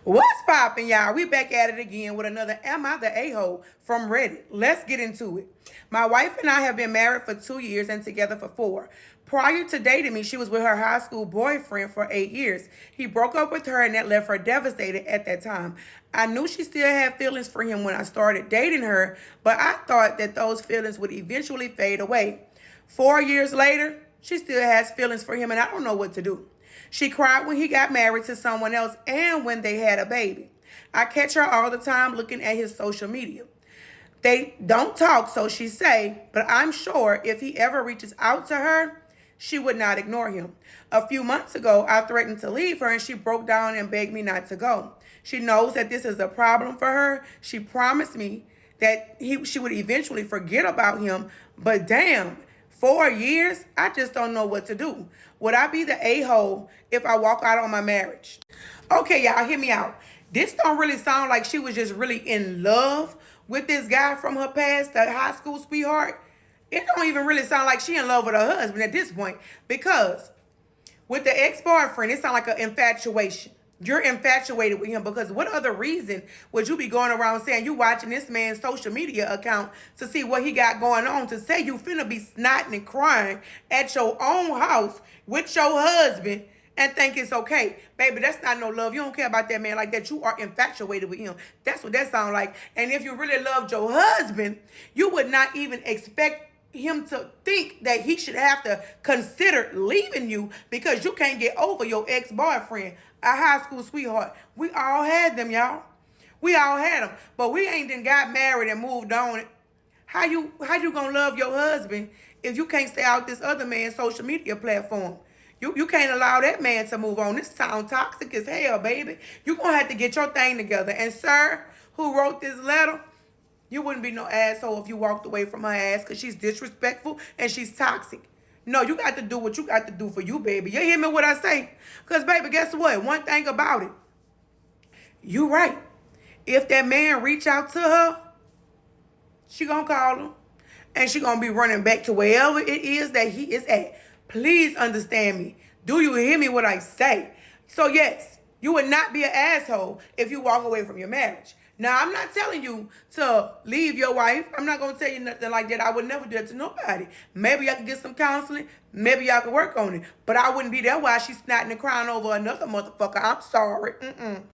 What's poppin', y'all? We back at it again with another Am I the A-hole from Reddit. Let's get into it. My wife and I have been married for 2 years and together for 4. Prior to dating me, she was with her high school boyfriend for 8 years. He broke up with her and that left her devastated at that time. I knew she still had feelings for him when I started dating her, but I thought that those feelings would eventually fade away. 4 years later, she still has feelings for him and I don't know what to do. She cried when he got married to someone else and when they had a baby. I catch her all the time looking at his social media. They don't talk, so she say, but I'm sure if he ever reaches out to her, she would not ignore him. A few months ago, I threatened to leave her and she broke down and begged me not to go. She knows that this is a problem for her. She promised me that she would eventually forget about him, but damn, 4 years? I just don't know what to do. Would I be the a-hole if I walk out on my marriage? Okay, y'all, hear me out. This don't really sound like she was just really in love with this guy from her past, the high school sweetheart. It don't even really sound like she in love with her husband at this point, because with the ex-boyfriend, it sounds like an infatuation. You're infatuated with him because what other reason would you be going around saying you watching this man's social media account to see what he got going on, to say you finna be snotting and crying at your own house with your husband and think it's okay? Baby, that's not no love. You don't care about that man like that. You are infatuated with him. That's what that sounds like. And if you really loved your husband, you would not even expect him to think that he should have to consider leaving you because you can't get over your ex-boyfriend, a high school sweetheart. We all had them, y'all. We all had them. But we ain't then got married and moved on. How you gonna love your husband if you can't stay out this other man's social media platform? You can't allow that man to move on. This sounds toxic as hell, baby. You gonna have to get your thing together. And sir, who wrote this letter, you wouldn't be no asshole if you walked away from her ass because she's disrespectful and she's toxic. No, you got to do what you got to do for you, baby. You hear me what I say? Because, baby, guess what? One thing about it, you right. If that man reach out to her, she gonna call him. And she gonna be running back to wherever it is that he is at. Please understand me. Do you hear me what I say? So yes, you would not be an asshole if you walk away from your marriage. Now, I'm not telling you to leave your wife. I'm not going to tell you nothing like that. I would never do that to nobody. Maybe y'all can get some counseling. Maybe y'all can work on it. But I wouldn't be there while she's snotting and crying over another motherfucker. I'm sorry.